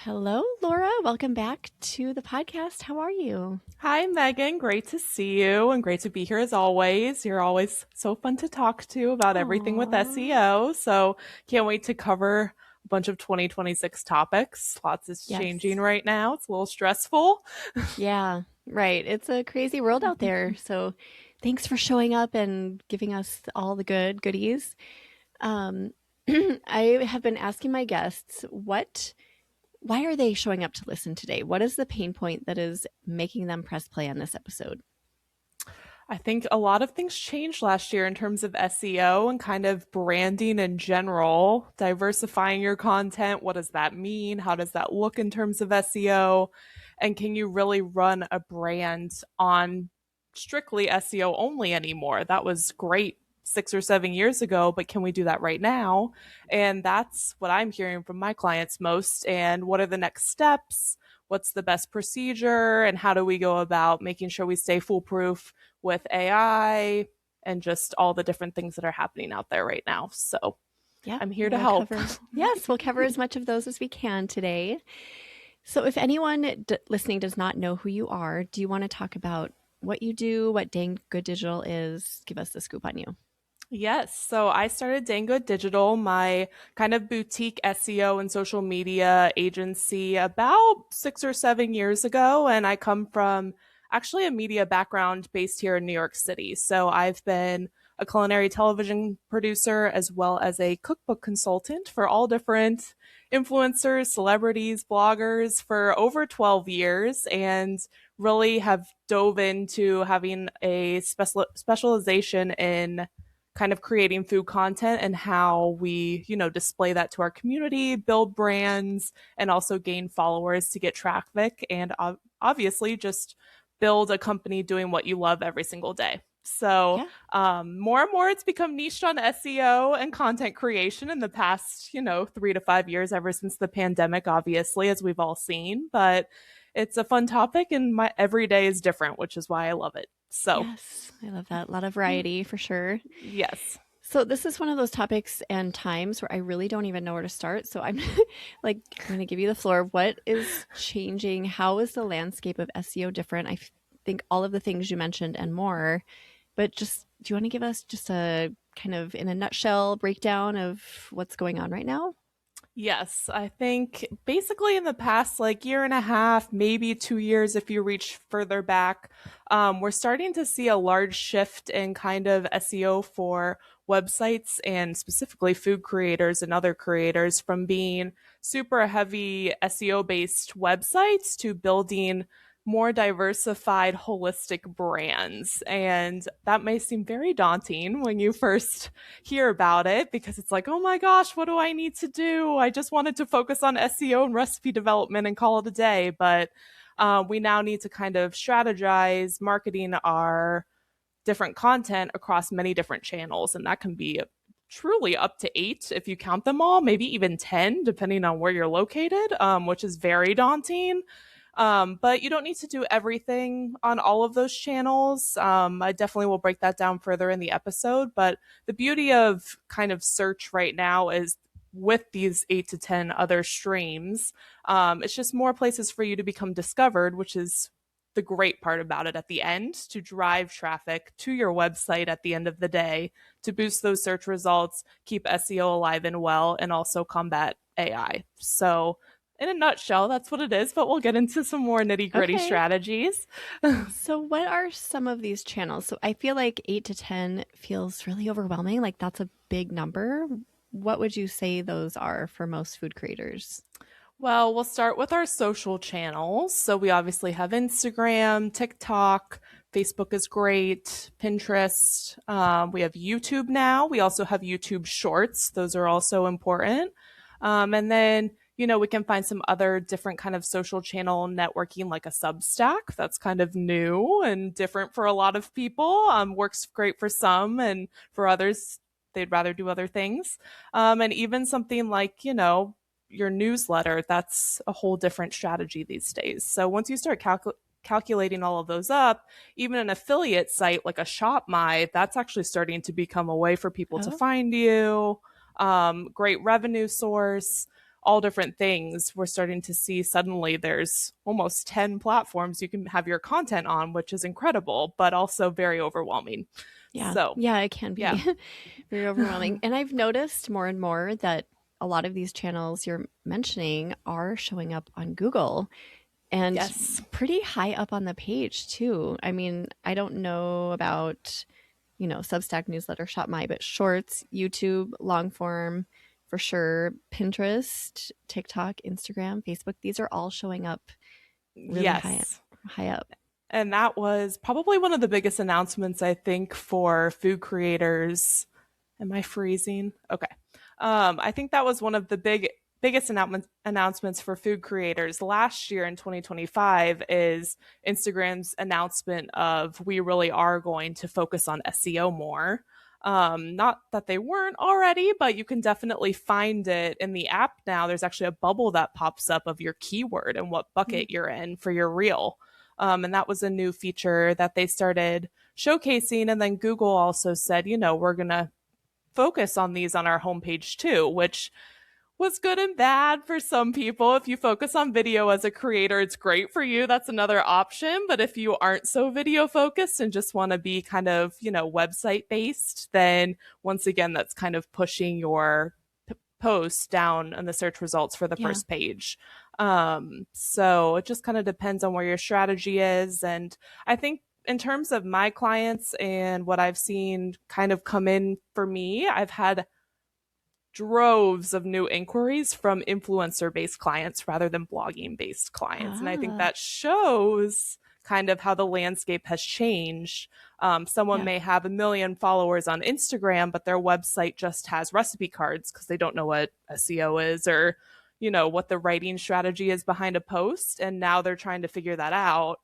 Hello, Laura. Welcome back to the podcast. How are you? Hi, Megan. Great to see you and great to be here as always. You're always so fun to talk to about everything with Aw. SEO. So can't wait to cover a bunch of 2026 topics. Lots is changing Yes. right now. It's a little stressful. Yeah, right. It's a crazy world out there. So thanks for showing up and giving us all the goodies. Um, I have been asking my guests why are they showing up to listen today? What is the pain point that is making them press play on this episode? I think a lot of things changed last year in terms of SEO and kind of branding in general, diversifying your content. What does that mean? How does that look in terms of SEO? And can you really run a brand on strictly SEO only anymore? That was great 6 or 7 years ago, but can we do that right now? And that's what I'm hearing from my clients most. And what are the next steps? What's the best procedure? And how do we go about making sure we stay foolproof with AI and just all the different things that are happening out there right now. So Yep, I'm here to we'll help. cover. Yes, we'll cover as much of those as we can today. So, if anyone listening does not know who you are, do you want to talk about what you do, what Danggood Digital is? Give us the scoop on you. Yes. So I started Danggood Digital, my kind of boutique SEO and social media agency about 6 or 7 years ago. And I come from actually a media background based here in New York City. So I've been a culinary television producer as well as a cookbook consultant for all different influencers, celebrities, bloggers for over 12 years and really have dove into having a specialization in kind of creating food content and how we, display that to our community, build brands, and also gain followers to get traffic and obviously just build a company doing what you love every single day. So Yeah. more and more, it's become niched on SEO and content creation in the past, 3 to 5 years, ever since the pandemic, obviously, as we've all seen. But it's a fun topic, and my every day is different, which is why I love it. So Yes, I love that. A lot of variety for sure. yes. So, this is one of those topics and times where I really don't even know where to start. So, I'm like, I'm going to give you the floor. What is changing? How is the landscape of SEO different? I think all of the things you mentioned and more, but just do you want to give us just a kind of in a nutshell breakdown of what's going on right now? Yes, I think basically in the past like year and a half, maybe 2 years if you reach further back, we're starting to see a large shift in kind of SEO for websites and specifically food creators and other creators from being super heavy SEO based websites to building more diversified, holistic brands. And that may seem very daunting when you first hear about it because it's like, oh my gosh, what do I need to do? I just wanted to focus on SEO and recipe development and call it a day. But we now need to kind of strategize marketing our different content across many different channels. And that can be truly up to 8 if you count them all, maybe even 10, depending on where you're located, which is very daunting. But you don't need to do everything on all of those channels. I definitely will break that down further in the episode. But the beauty of kind of search right now is with these 8 to 10 other streams, it's just more places for you to become discovered, which is the great part about it at the end to drive traffic to your website at the end of the day to boost those search results, keep SEO alive and well, and also combat AI. So in a nutshell, that's what it is, but we'll get into some more nitty gritty Okay. strategies. So, what are some of these channels? So, I feel like 8 to 10 feels really overwhelming. Like, that's a big number. What would you say those are for most food creators? Well, we'll start with our social channels. So we obviously have Instagram, TikTok, Facebook is great, Pinterest. We have YouTube now. We also have YouTube Shorts. Those are also important. And then, we can find some other different kind of social channel networking like a Substack. That's kind of new and different for a lot of people. Works great for some, and for others, they'd rather do other things. And even something like, your newsletter, that's a whole different strategy these days. So once you start calculating all of those up, even an affiliate site like a Shop My, that's actually starting to become a way for people to Oh, find you. Great revenue source. all different things. We're starting to see suddenly there's almost 10 platforms you can have your content on, which is incredible, but also very overwhelming. Yeah. So, Yeah, it can yeah. be very overwhelming. And I've noticed more and more that a lot of these channels you're mentioning are showing up on Google and Yes. pretty high up on the page too. I mean, I don't know about, Substack, newsletter, Shop My, but Shorts, YouTube, long form for sure, Pinterest, TikTok, Instagram, Facebook, these are all showing up really Yes. high up. And that was probably one of the biggest announcements, I think, for food creators. Am I freezing? Okay. I think that was one of the biggest announcements for food creators last year in 2025 is Instagram's announcement of we really are going to focus on SEO more. Not that they weren't already, but you can definitely find it in the app now. There's actually a bubble that pops up of your keyword and what bucket you're in for your reel. And that was a new feature that they started showcasing. And then Google also said, we're going to focus on these on our homepage too, which was good and bad for some people. If you focus on video as a creator, it's great for you. That's another option. But if you aren't so video focused and just want to be kind of, website based, then once again, that's kind of pushing your post down in the search results for the Yeah. first page. So it just kind of depends on where your strategy is. And I think in terms of my clients and what I've seen kind of come in for me, I've had droves of new inquiries from influencer based clients rather than blogging based clients. And I think Ah, that shows kind of how the landscape has changed. Someone yeah. may have 1 million followers on Instagram, but their website just has recipe cards because they don't know what SEO is or what the writing strategy is behind a post. And now they're trying to figure that out,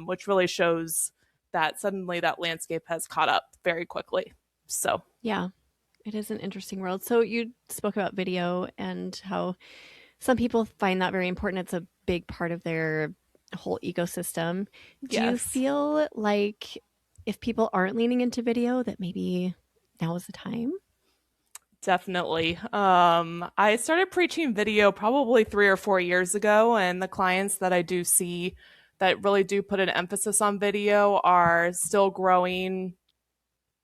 which really shows that suddenly that landscape has caught up very quickly. So Yeah. It is an interesting world. So you spoke about video and how some people find that very important. It's a big part of their whole ecosystem. Do you yes. feel like if people aren't leaning into video, that maybe now is the time? Definitely. I started preaching video probably 3 or 4 years ago, and the clients that I do see that really do put an emphasis on video are still growing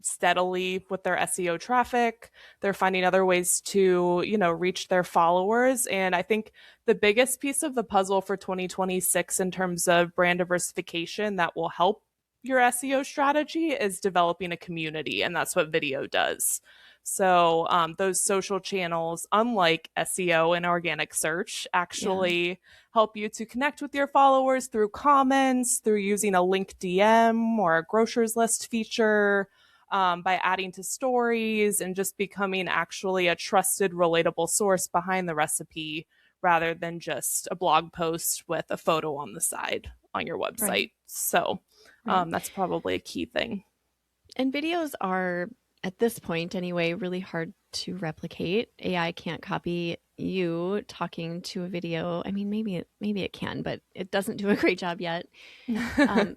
steadily with their SEO traffic. They're finding other ways to, reach their followers. And I think the biggest piece of the puzzle for 2026 in terms of brand diversification that will help your SEO strategy is developing a community. And that's what video does. So those social channels, unlike SEO and organic search, Yeah. actually help you to connect with your followers through comments, through using a link DM or a grocers list feature, by adding to stories and just becoming actually a trusted, relatable source behind the recipe rather than just a blog post with a photo on the side on your Right. website. So Right. that's probably a key thing. And videos are, at this point anyway, really hard to replicate. AI can't copy you talking to a video. I mean, maybe it can, but it doesn't do a great job yet.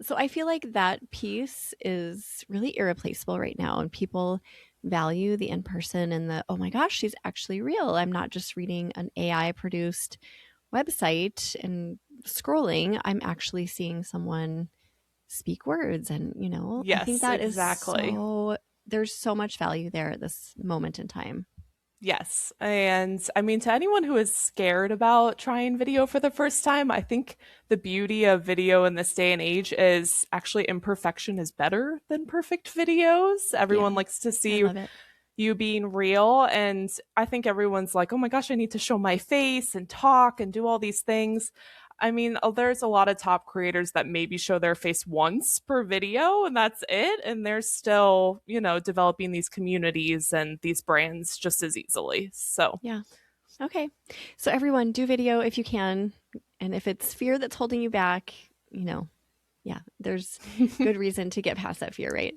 So I feel like that piece is really irreplaceable right now, and people value the in person and the, oh my gosh, she's actually real. I'm not just reading an AI produced website and scrolling. I'm actually seeing someone speak words. And, I think Yes, that is exactly. there's so much value there at this moment in time. Yes. And I mean, to anyone who is scared about trying video for the first time, I think the beauty of video in this day and age is actually imperfection is better than perfect videos. Yeah, Everyone likes to I see love it. you being real. And I think everyone's like, oh my gosh, I need to show my face and talk and do all these things. I mean, there's a lot of top creators that maybe show their face once per video and that's it. And they're still, developing these communities and these brands just as easily. So, Yeah. Okay. So everyone, do video if you can. And if it's fear that's holding you back, yeah, there's good reason to get past that fear, right?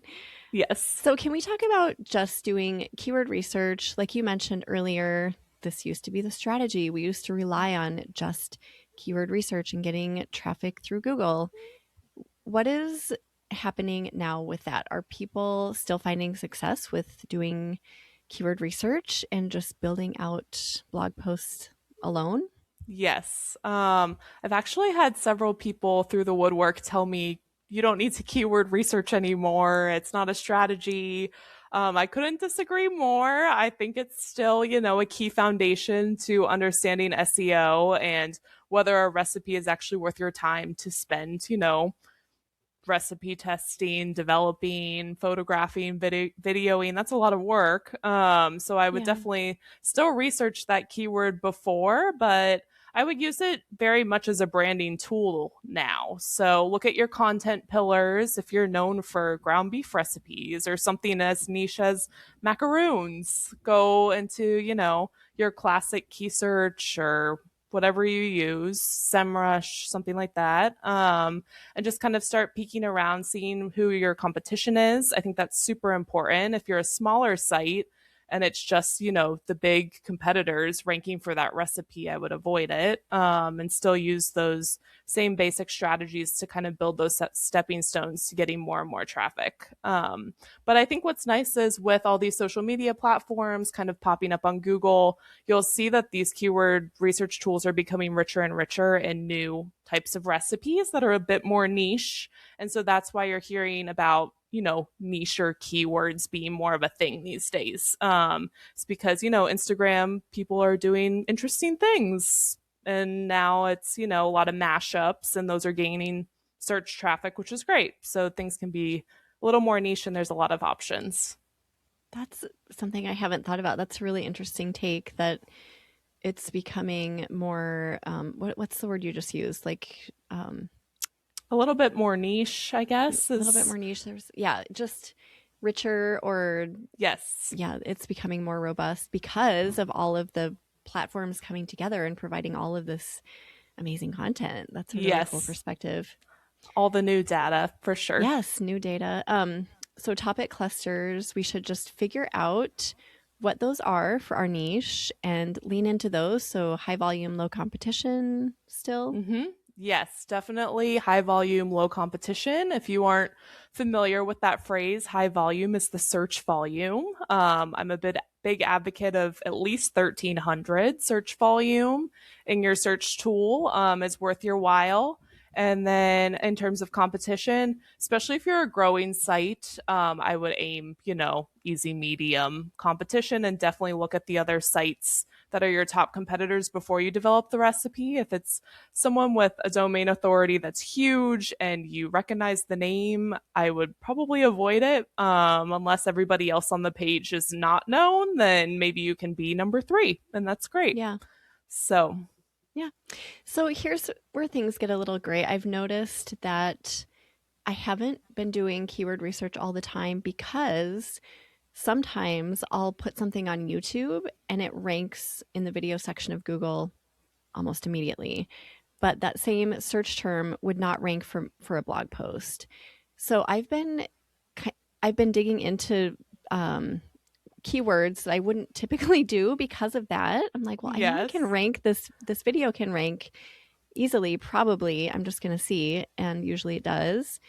yes. So can we talk about just doing keyword research? Like you mentioned earlier, this used to be the strategy. We used to rely on just keyword research and getting traffic through Google. What is happening now with that? Are people still finding success with doing keyword research and just building out blog posts alone? Yes. I've actually had several people through the woodwork tell me you don't need to keyword research anymore. It's not a strategy. I couldn't disagree more. I think it's still, a key foundation to understanding SEO and whether a recipe is actually worth your time to spend, recipe testing, developing, photographing, videoing. That's a lot of work. So I would Yeah. definitely still research that keyword before, but I would use it very much as a branding tool now. So look at your content pillars. If you're known for ground beef recipes or something as niche as macaroons, go into, your classic key search or whatever you use, SEMrush, something like that. And just kind of start peeking around, seeing who your competition is. I think that's super important. If you're a smaller site and it's just, the big competitors ranking for that recipe, I would avoid it, and still use those same basic strategies to kind of build those stepping stones to getting more and more traffic. But I think what's nice is with all these social media platforms kind of popping up on Google, you'll see that these keyword research tools are becoming richer and richer in new types of recipes that are a bit more niche. And so that's why you're hearing about, niche or keywords being more of a thing these days. It's because, Instagram people are doing interesting things. And now it's, a lot of mashups and those are gaining search traffic, which is great. So things can be a little more niche and there's a lot of options. That's something I haven't thought about. That's a really interesting take that it's becoming more what's the word you just used? Like A little bit more niche, I a guess, little bit is more niche. There's yeah, just richer or yes. yeah, it's becoming more robust because of all of the platforms coming together and providing all of this amazing content. That's a really cool Yes. perspective. All the new data for sure. Yes, new data. So topic clusters, we should just figure out what those are for our niche and lean into those. So high volume, low competition still. Mm-hmm. Yes, definitely high volume, low competition. If you aren't familiar with that phrase, high volume is the search volume. I'm a big advocate of at least 1,300 search volume in your search tool is worth your while. And then in terms of competition, especially if you're a growing site, I would aim, easy medium competition and definitely look at the other sites that are your top competitors before you develop the recipe. If it's someone with a domain authority that's huge and you recognize the name, I would probably avoid it. Unless everybody else on the page is not known, then maybe you can be number 3, and that's great. Yeah. So, Yeah. So here's where things get a little gray. I've noticed that I haven't been doing keyword research all the time because sometimes I'll put something on YouTube and it ranks in the video section of Google almost immediately. But that same search term would not rank for a blog post. So I've been digging into keywords that I wouldn't typically do because of that. I'm like, well, I know I can yes. rank this video can rank easily, probably. I'm just going to see, and usually it does.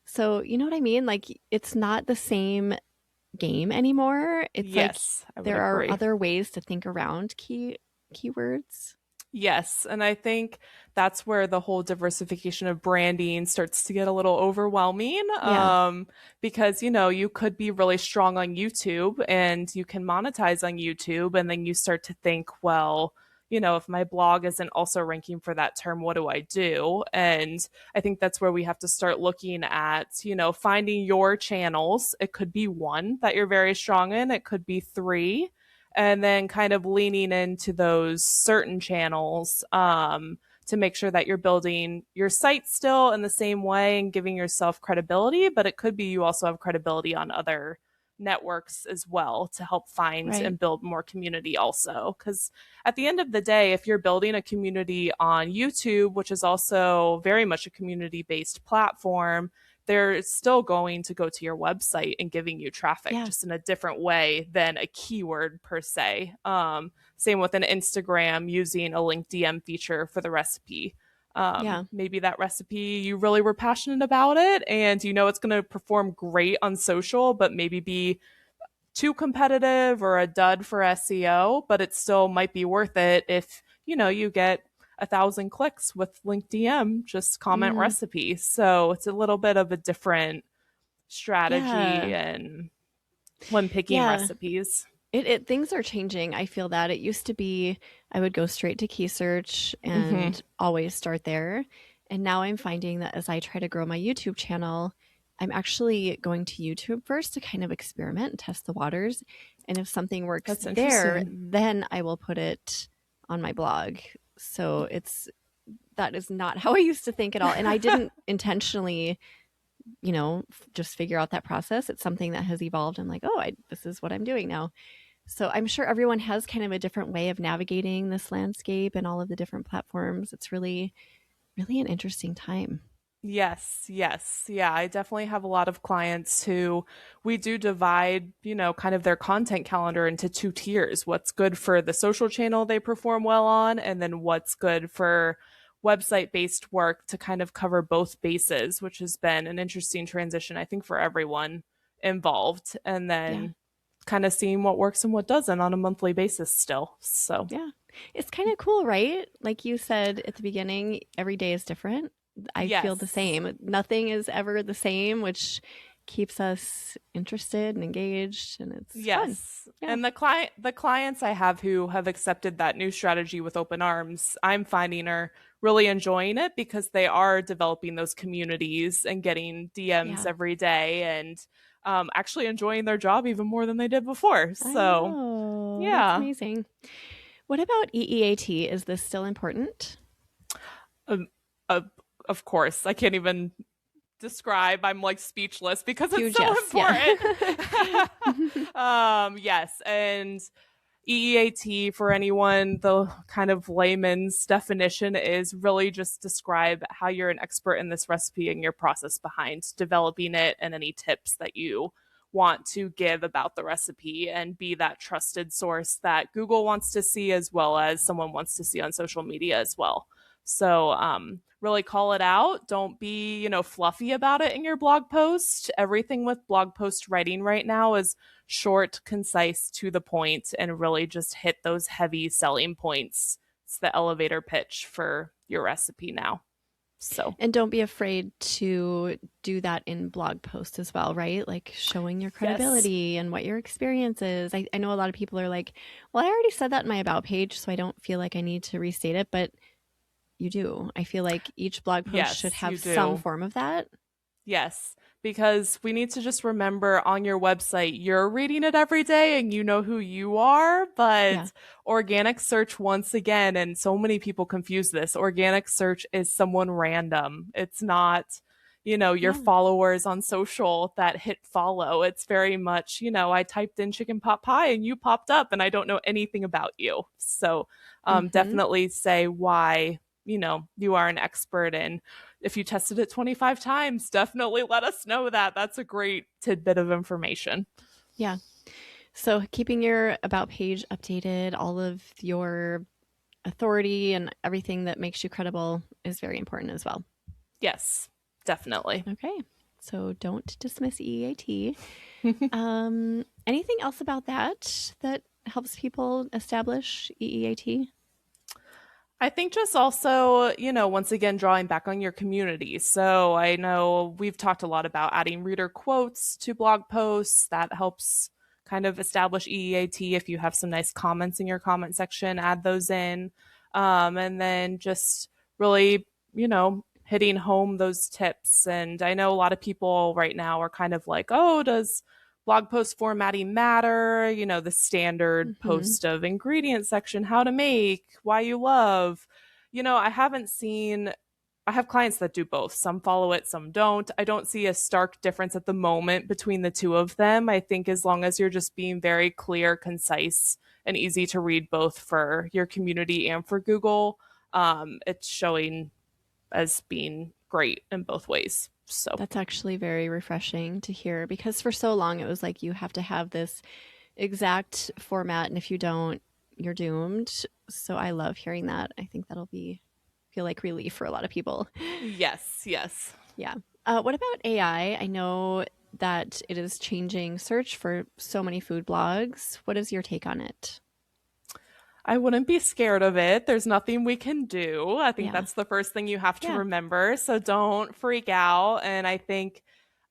So, you know what I mean? Like it's not the same game anymore. It's like Yes, I would there are agree. other ways to think around keywords. Yes. And I think that's where the whole diversification of branding starts to get a little overwhelming. Yeah. Because, you could be really strong on YouTube and you can monetize on YouTube. And then you start to think, well, if my blog isn't also ranking for that term, what do I do? And I think that's where we have to start looking at, finding your channels. It could be one that you're very strong in, it could be 3, and then kind of leaning into those certain channels to make sure that you're building your site still in the same way and giving yourself credibility. But it could be you also have credibility on other networks as well to help find Right. and build more community also. Because at the end of the day, if you're building a community on YouTube, which is also very much a community based platform, they're still going to go to your website and giving you traffic Yeah. just in a different way than a keyword per se. Same with an Instagram using a link DM feature for the recipe. Yeah. Maybe that recipe you really were passionate about it and it's going to perform great on social, but maybe be too competitive or a dud for SEO, but it still might be worth it if you get 1,000 clicks with link DM, just comment Mm, recipe. So it's a little bit of a different strategy yeah. and when picking Yeah. recipes. It things are changing. I feel that it used to be I would go straight to key search Hmm. and always start there. And now I'm finding that as I try to grow my YouTube channel, I'm actually going to YouTube first to kind of experiment and test the waters. And if something works That's there, interesting. then I will put it on my blog. So it's that is not how I used to think at all. And I didn't intentionally, just figure out that process. It's something that has evolved. I'm like, oh, this is what I'm doing now. So I'm sure everyone has kind of a different way of navigating this landscape and all of the different platforms. It's really, really an interesting time. Yes, yes. Yeah, I definitely have a lot of clients who we do divide, kind of their content calendar into two tiers. What's good for the social channel they perform well on, and then what's good for website based work to kind of cover both bases, which has been an interesting transition, I think, for everyone involved. And Yeah. then kind of seeing what works and what doesn't on a monthly basis still. So, Yeah. It's kind of cool, right? Like you said at the beginning, every day is different. I feel the yes. same. Nothing is ever the same, which keeps us interested and engaged, and it's fun. Yes. Yeah. And the clients I have who have accepted that new strategy with open arms, I'm finding are really enjoying it because they are developing those communities and getting DMs Yeah. every day and actually enjoying their job even more than they did before. I So, know. That's yeah. amazing. What about EEAT? Is this still important? Um, uh, of course, I can't even describe. I'm like speechless because it's Huge so yes. Yeah. important. Yes, and EEAT, for anyone, the kind of layman's definition is really just describe how you're an expert in this recipe and your process behind developing it and any tips that you want to give about the recipe and be that trusted source that Google wants to see as well as someone wants to see on social media as well. So, really call it out. Don't be, fluffy about it in your blog post. Everything with blog post writing right now is short, concise, to the point, and really just hit those heavy selling points. It's the elevator pitch for your recipe now. So, And don't be afraid to do that in blog posts as well, right? Like showing your yes, credibility and what your experience is. I know a lot of people are like, well, I already said that in my about page, so I don't feel like I need to restate it, but you do. I feel like each blog post should yes, have you some do. form of that. Yes, because we need to just remember on your website, you're reading it every day and you know who you are. Yeah. But organic search, once again, and so many people confuse this, organic search is someone random. It's not, your Yeah. followers on social that hit follow. It's very much, I typed in chicken pot pie and you popped up and I don't know anything about you. So Mhm. definitely say why. You are an expert in if you tested it 25 times, definitely let us know that. That's a great tidbit of information. Yeah. So keeping your about page updated, all of your authority and everything that makes you credible is very important as well. Yes, definitely. Okay. So don't dismiss EAT. Anything else about that helps people establish EEAT? I think just also, once again, drawing back on your community. So I know we've talked a lot about adding reader quotes to blog posts. That helps kind of establish EEAT. If you have some nice comments in your comment section, add those in. And then just really, hitting home those tips. And I know a lot of people right now are kind of like, oh, does blog post formatting matter? The standard Mm-hmm. post of ingredient section, how to make, why you love. I haven't seen, I have clients that do both. Some follow it, some don't. I don't see a stark difference at the moment between the two of them. I think as long as you're just being very clear, concise, and easy to read both for your community and for Google, it's showing as being great in both ways. So, That's actually very refreshing to hear because for so long it was like you have to have this exact format, and if you don't, you're doomed. So I love hearing that. I think that'll be feel like relief for a lot of people. yes, yes. Yeah. What about AI? I know that it is changing search for so many food blogs. What is your take on it? I wouldn't be scared of it. There's nothing we can do. I think Yeah. that's the first thing you have to Yeah. remember. So don't freak out. And I think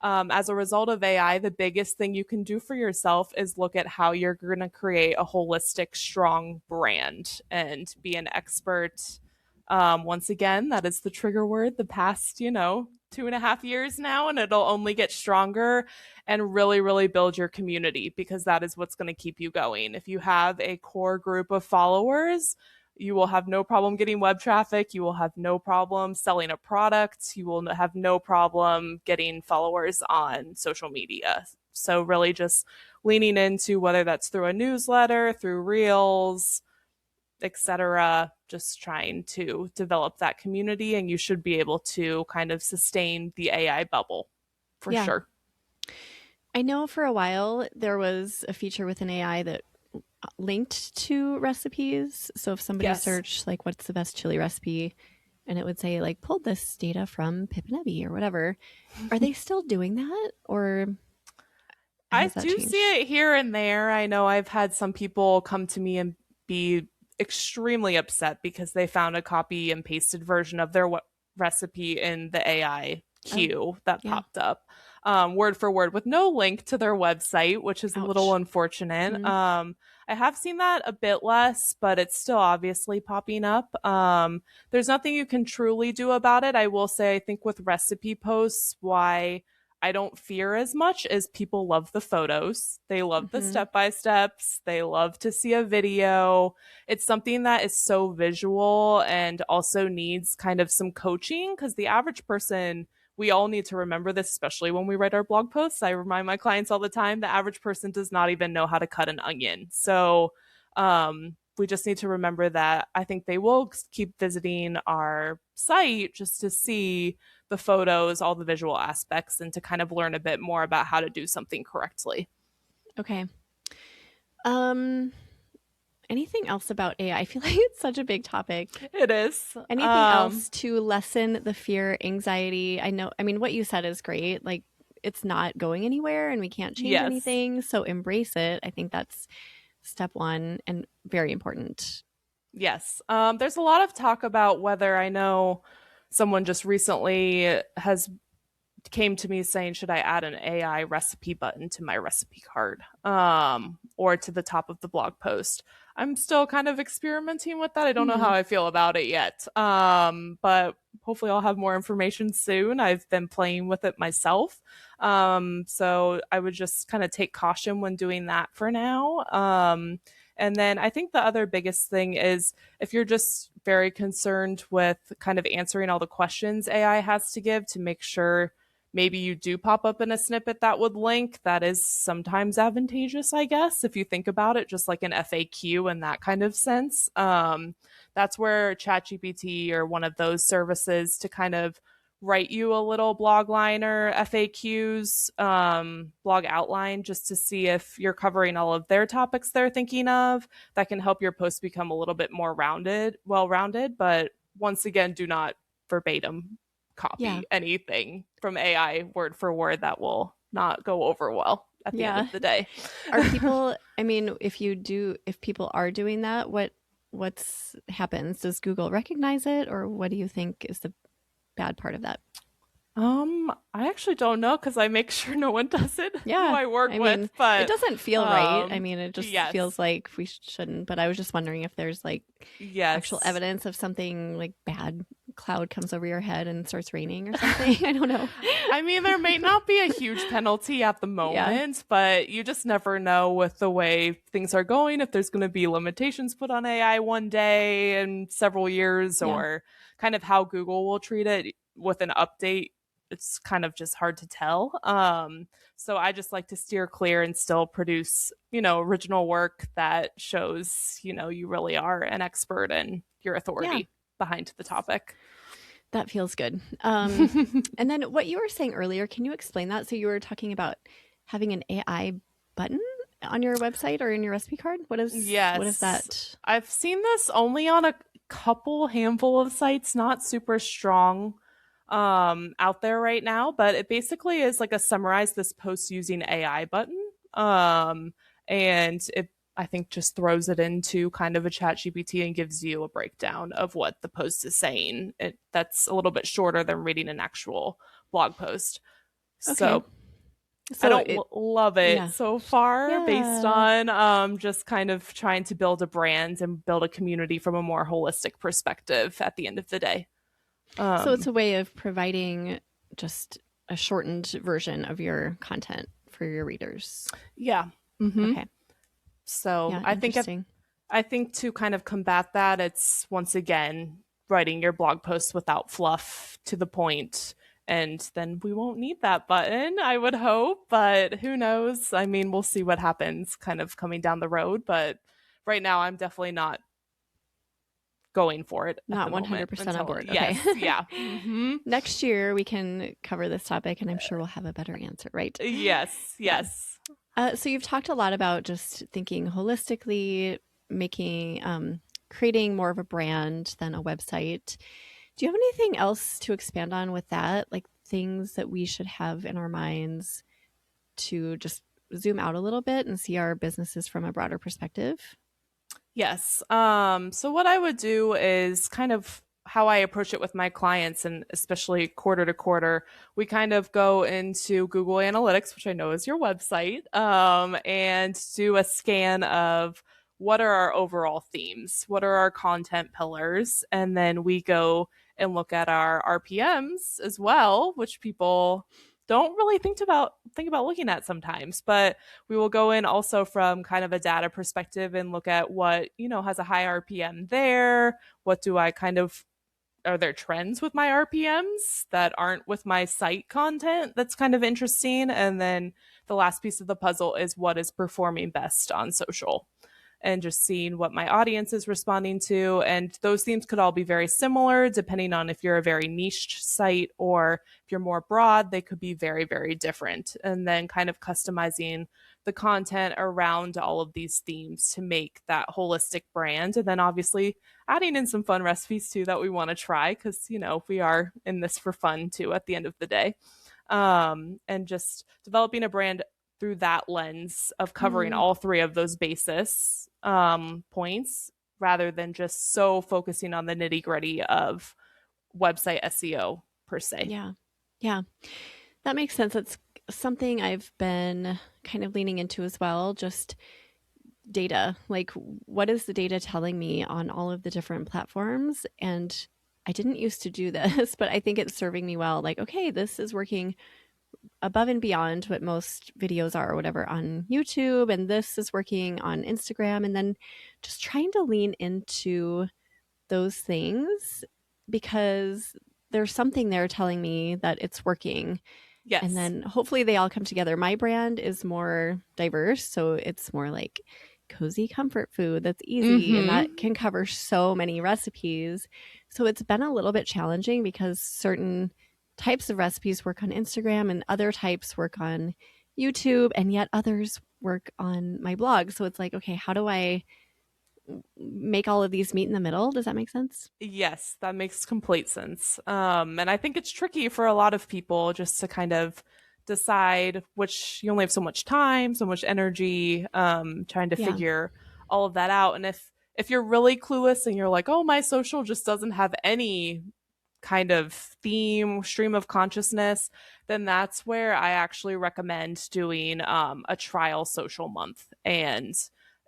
as a result of AI, the biggest thing you can do for yourself is look at how you're going to create a holistic, strong brand and be an expert. Once again, that is the trigger word the past, 2.5 years now, and it'll only get stronger and really, really build your community because that is what's going to keep you going. If you have a core group of followers, you will have no problem getting web traffic. You will have no problem selling a product. You will have no problem getting followers on social media. So, really, just leaning into whether that's through a newsletter, through Reels, etc., just trying to develop that community, and you should be able to kind of sustain the AI bubble for Yeah. sure. I know for a while there was a feature within AI that linked to recipes. So if somebody Yes. searched like what's the best chili recipe, and it would say like pulled this data from Pip and Ebby or whatever. Are they still doing that, or I has that do changed? see it here and there. I know I've had some people come to me and be extremely upset because they found a copy and pasted version of their recipe in the AI Oh, queue that yeah. popped up, word for word, with no link to their website, which is a little Ouch. unfortunate. Mm-hmm. I have seen that a bit less, but it's still obviously popping up. There's nothing you can truly do about it. I will say, I think with recipe posts, why I don't fear as much as people love the photos. They love the Mm-hmm. step by steps. They love to see a video. It's something that is so visual and also needs kind of some coaching because the average person, we all need to remember this, especially when we write our blog posts. I remind my clients all the time the average person does not even know how to cut an onion. So, we just need to remember that. I think they will keep visiting our site just to see the photos, all the visual aspects, and to kind of learn a bit more about how to do something correctly. Okay. Um, anything else about AI? I feel like it's such a big topic. It is. Anything else to lessen the fear, anxiety? I know, I mean, what you said is great. Like, it's not going anywhere and we can't change Yes. anything. So embrace it. I think that's step one and very important. Yes. There's a lot of talk about whether, I know someone just recently has came to me saying, should I add an AI recipe button to my recipe card, or to the top of the blog post? I'm still kind of experimenting with that. I don't know how Hmm. I feel about it yet. But hopefully I'll have more information soon. I've been playing with it myself. So I would just kind of take caution when doing that for now. And then I think the other biggest thing is if you're just very concerned with kind of answering all the questions AI has to give to make sure maybe you do pop up in a snippet that would link, that is sometimes advantageous, I guess, if you think about it, just like an FAQ in that kind of sense. That's where ChatGPT or one of those services to kind of write you a little blog liner, FAQs, blog outline, just to see if you're covering all of their topics they're thinking of. That can help your post become a little bit more well rounded. But once again, do not verbatim Yeah. copy anything from AI word for word. That will not go over well at the end Yeah. of the day. Are people, I mean, if people are doing that, what's happens? Does Google recognize it, or what do you think is the bad part of that? I actually don't know because I make sure no one does it who Yeah. I work I with, mean, it but doesn't feel right. I mean, it just feels yes, like we shouldn't, but I was just wondering if there's like actual yes. evidence of something like bad cloud comes over your head and starts raining or something. I don't know. I mean, there may not be a huge penalty at the Yeah. moment, but you just never know with the way things are going if there's going to be limitations put on AI one day in several years, Yeah. or kind of how Google will treat it with an update. It's kind of just hard to tell. So I just like to steer clear and still produce, original work that shows, you really are an expert and your Yeah. authority behind the topic. That feels good. And then what you were saying earlier, can you explain that? So you were talking about having an AI button on your website or in your recipe card. What is Yes. that? I've seen this only on a handful of sites, not super strong out there right now, but it basically is like a summarize this post using AI button. And it I think just throws it into kind of a chat GPT and gives you a breakdown of what the post is saying. That's a little bit shorter than reading an actual blog post. Okay. So I So don't it love it yeah. so far, based Yeah. on just kind of trying to build a brand and build a community from a more holistic perspective at the end of the day. So it's Um, a way of providing just a shortened version of your content for your readers. yeah. hmm Okay. So Yeah, interesting. I think to kind of combat that, it's once again writing your blog posts without fluff, to the point, and then we won't need that button, I would hope, but who knows? I mean, we'll see what happens kind of coming down the road, but right now I'm definitely not going for it at the Not moment 100% on until, board. Okay. yes, yeah. Next year we can cover this topic and I'm sure we'll have a better answer, right? Yes, Yeah. yes. So you've talked a lot about just thinking holistically, making, creating more of a brand than a website. Do you have anything else to expand on with that? Like things that we should have in our minds to just zoom out a little bit and see our businesses from a broader perspective? Yes. So what I would do is kind of how I approach it with my clients, and especially quarter to quarter, we kind of go into Google Analytics, which I know is your website, and do a scan of what are our overall themes, what are our content pillars, and then we go and look at our RPMs as well, which people don't really think about looking at sometimes. But we will go in also from kind of a data perspective and look at what, has a high RPM there. What do I kind of, are there trends with my RPMs that aren't with my site content that's kind of interesting? And then the last piece of the puzzle is what is performing best on social, and just seeing what my audience is responding to. And those themes could all be very similar depending on if you're a very niche site, or if you're more broad, they could be very, very different. And then kind of customizing the content around all of these themes to make that holistic brand. And then obviously adding in some fun recipes too that we want to try, because, we are in this for fun too at the end of the day. And just developing a brand through that lens of covering Mm, all three of those basis points, rather than just so focusing on the nitty gritty of website SEO per se. yeah. Yeah. That makes sense. It's something I've been kind of leaning into as well. Just data. Like, what is the data telling me on all of the different platforms? And I didn't used to do this, but I think it's serving me well. Like, okay, this is working above and beyond what most videos are or whatever on YouTube. And this is working on Instagram. And then just trying to lean into those things because there's something there telling me that it's working. And Yes. then hopefully they all come together. My brand is more diverse, so it's more like cozy comfort food that's easy and that Mm-hmm. can cover so many recipes. So it's been a little bit challenging because certain types of recipes work on Instagram and other types work on YouTube, and yet others work on my blog. So it's like, okay, how do I make all of these meet in the middle? Does that make sense? Yes, that makes complete sense. And I think it's tricky for a lot of people just to kind of decide, which you only have so much time, so much energy, trying to Yeah. figure all of that out. And if you're really clueless and you're like, oh, my social just doesn't have any kind of theme, stream of consciousness, then that's where I actually recommend doing a trial social month. And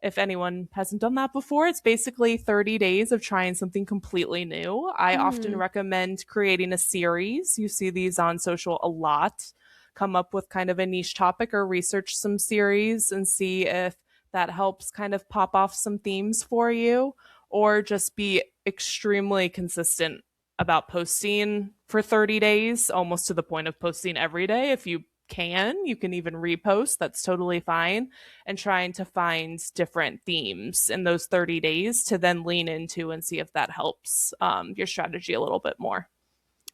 if anyone hasn't done that before, it's basically 30 days of trying something completely new. I often Mm, recommend creating a series. You see these on social a lot. Come up with kind of a niche topic or research some series and see if that helps kind of pop off some themes for you, or just be extremely consistent about posting for 30 days, almost to the point of posting every day. If you can even repost, that's totally fine. And trying to find different themes in those 30 days to then lean into and see if that helps your strategy a little bit more.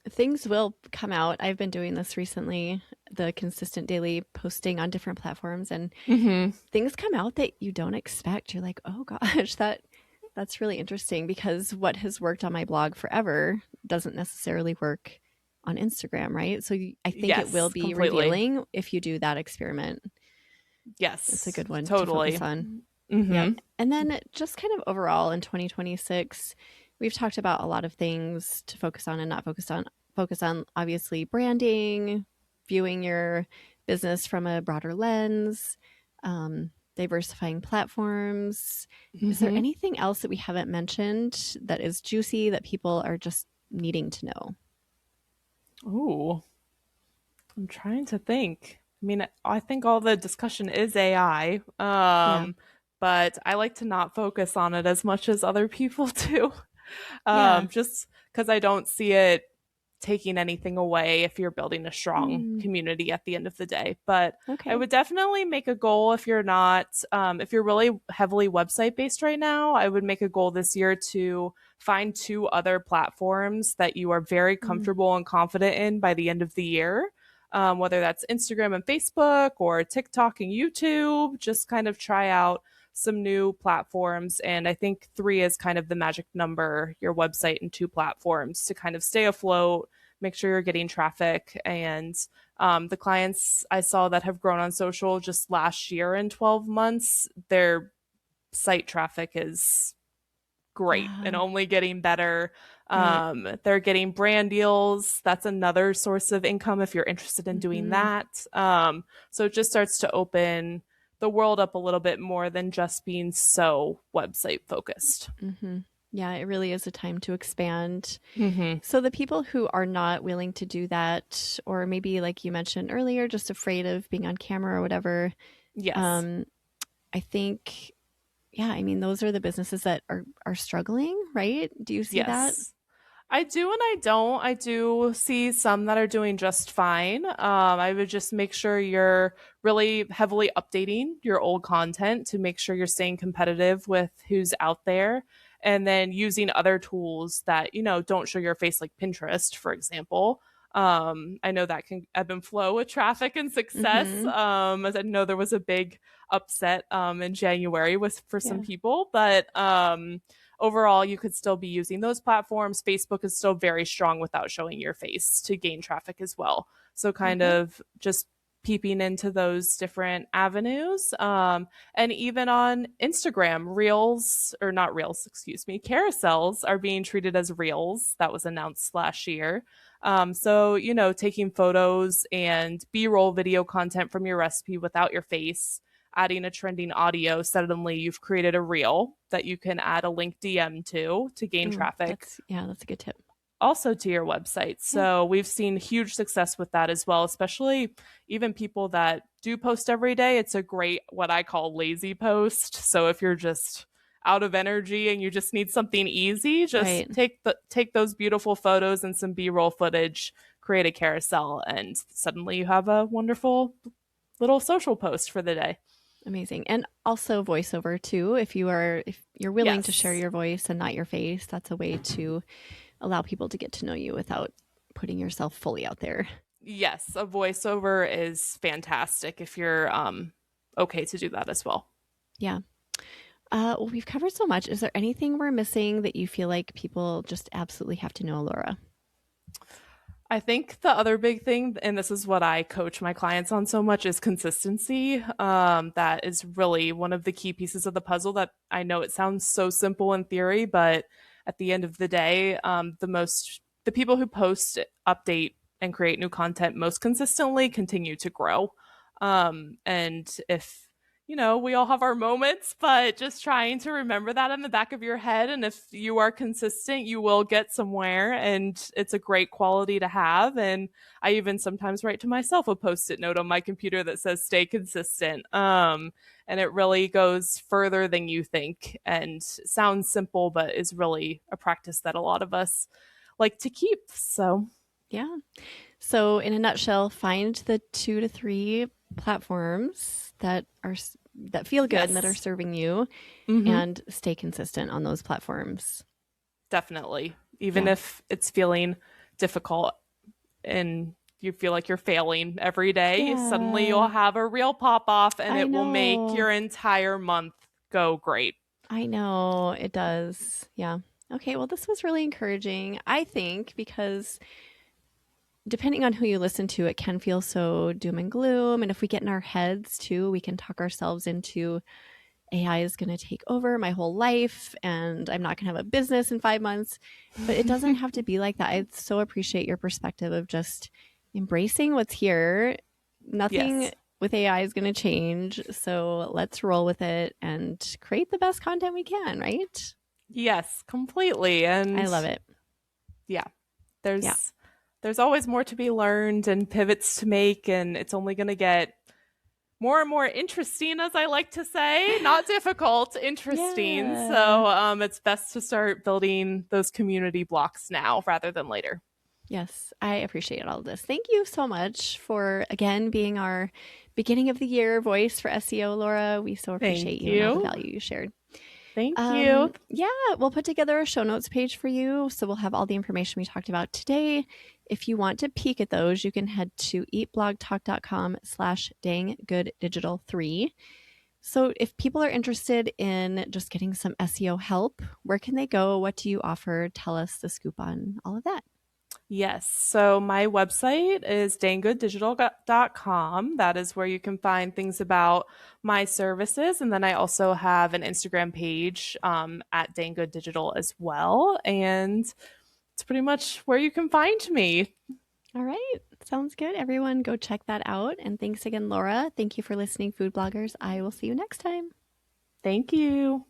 things will come out. I've been doing this recently, the consistent daily posting on different platforms, and Mm-hmm. things come out that you don't expect. You're like, "Oh gosh, that's really interesting," because what has worked on my blog forever doesn't necessarily work on Instagram, right? So I think it will Yes, be completely. revealing if you do that experiment. It's a Yes, good one to focus totally. on. Yep. Mm-hmm. And then just kind of overall in 2026, we've talked about a lot of things to focus on and not focus on. Focus on obviously branding, viewing your business from a broader lens, diversifying platforms. Is there Mm-hmm. anything else that we haven't mentioned that is juicy that people are just needing to know? Ooh, I'm trying to think. I mean, I think all the discussion is AI, Yeah. but I like to not focus on it as much as other people do, Yeah. just because I don't see it taking anything away if you're building a strong Mm, community at the end of the day. But I okay. would definitely make a goal if you're not, if you're really heavily website based right now, I would make a goal this year to find two other platforms that you are very Mm, comfortable and confident in by the end of the year. Whether that's Instagram and Facebook or TikTok and YouTube, just kind of try out some new platforms. And I think three is kind of the magic number, your website and two platforms to kind of stay afloat, make sure you're getting traffic. And the clients I saw that have grown on social just last year in 12 months, their site traffic is great and yeah. only getting better. Right. They're getting brand deals. That's another source of income if you're interested in doing Hmm. that. So it just starts to open the world up a little bit more than just being so website focused. Hmm. Yeah, it really is a time to expand. Mm-hmm. So the people who are not willing to do that, or maybe like you mentioned earlier, just afraid of being on camera or whatever, Yes. um, I think, yeah, I mean, those are the businesses that are struggling, right? Do you see that? Yes. I do and I don't. I do see some that are doing just fine. I would just make sure you're really heavily updating your old content to make sure you're staying competitive with who's out there. And then using other tools that, don't show your face, like Pinterest, for example. I know that can ebb and flow with traffic and success. Mm-hmm. As I know there was a big upset in January with for some Yeah. people, but overall you could still be using those platforms. Facebook is still very strong without showing your face to gain traffic as well, so kind Okay. of just peeping into those different avenues. And even on Instagram, reels, or not reels, excuse me, carousels are being treated as reels. That was announced last year. So, taking photos and B-roll video content from your recipe without your face, adding a trending audio, suddenly you've created a reel that you can add a link DM to gain Oh, traffic that's a good tip. also to your website. Yeah. So we've seen huge success with that as well, especially even people that do post every day. It's a great, what I call lazy post. So if you're just out of energy and you just need something easy, just Right. take those beautiful photos and some B-roll footage, create a carousel, and suddenly you have a wonderful little social post for the day. Amazing. And also voiceover too. If you're willing to share Yes. your voice and not your face, that's a way to allow people to get to know you without putting yourself fully out there. Yes, a voiceover is fantastic if you're okay to do that as well. Yeah. Well, we've covered so much. Is there anything we're missing that you feel like people just absolutely have to know, Laura? I think the other big thing, and this is what I coach my clients on so much, is consistency. That is really one of the key pieces of the puzzle that I know it sounds so simple in theory, but at the end of the day, the people who post, update, and create new content most consistently continue to grow. And if we all have our moments, but just trying to remember that in the back of your head. And if you are consistent, you will get somewhere. And it's a great quality to have. And I even sometimes write to myself a post it note on my computer that says, stay consistent. And it really goes further than you think and sounds simple, but is really a practice that a lot of us like to keep. So, Yeah. So, in a nutshell, find the 2 to 3 platforms that feel good and that are yes. serving you, Mm-hmm. and stay consistent on those platforms. Definitely. Even Yeah. if it's feeling difficult and you feel like you're failing every day, suddenly you'll Yeah. have a real pop off and I it will make know. your entire month go great. I know it does. Yeah. Okay. Well, this was really encouraging, I think, because depending on who you listen to, it can feel so doom and gloom. And if we get in our heads too, we can talk ourselves into AI is going to take over my whole life and I'm not going to have a business in 5 months. But it doesn't have to be like that. I so appreciate your perspective of just embracing what's here. Nothing Yes. with AI is going to change. So let's roll with it and create the best content we can, right? Yes, completely. I And love it. yeah, Yeah. there's always more to be learned and pivots to make, and it's only going to get more and more interesting, as I like to say. Not difficult, interesting. Yeah. So it's best to start building those community blocks now rather than later. Yes, I appreciate all of this. Thank you so much for, again, being our beginning of the year voice for SEO, Laura. We so appreciate Thank you and all the you. value you shared. Thank you. Yeah, we'll put together a show notes page for you. So we'll have all the information we talked about today. If you want to peek at those, you can head to eatblogtalk.com/danggooddigital3. So if people are interested in just getting some SEO help, where can they go? What do you offer? Tell us the scoop on all of that. Yes. So my website is dangooddigital.com. That is where you can find things about my services. And then I also have an Instagram page at Danggood Digital as well. And it's pretty much where you can find me. All right. Sounds good. Everyone, go check that out. And thanks again, Laura. Thank you for listening, food bloggers. I will see you next time. Thank you.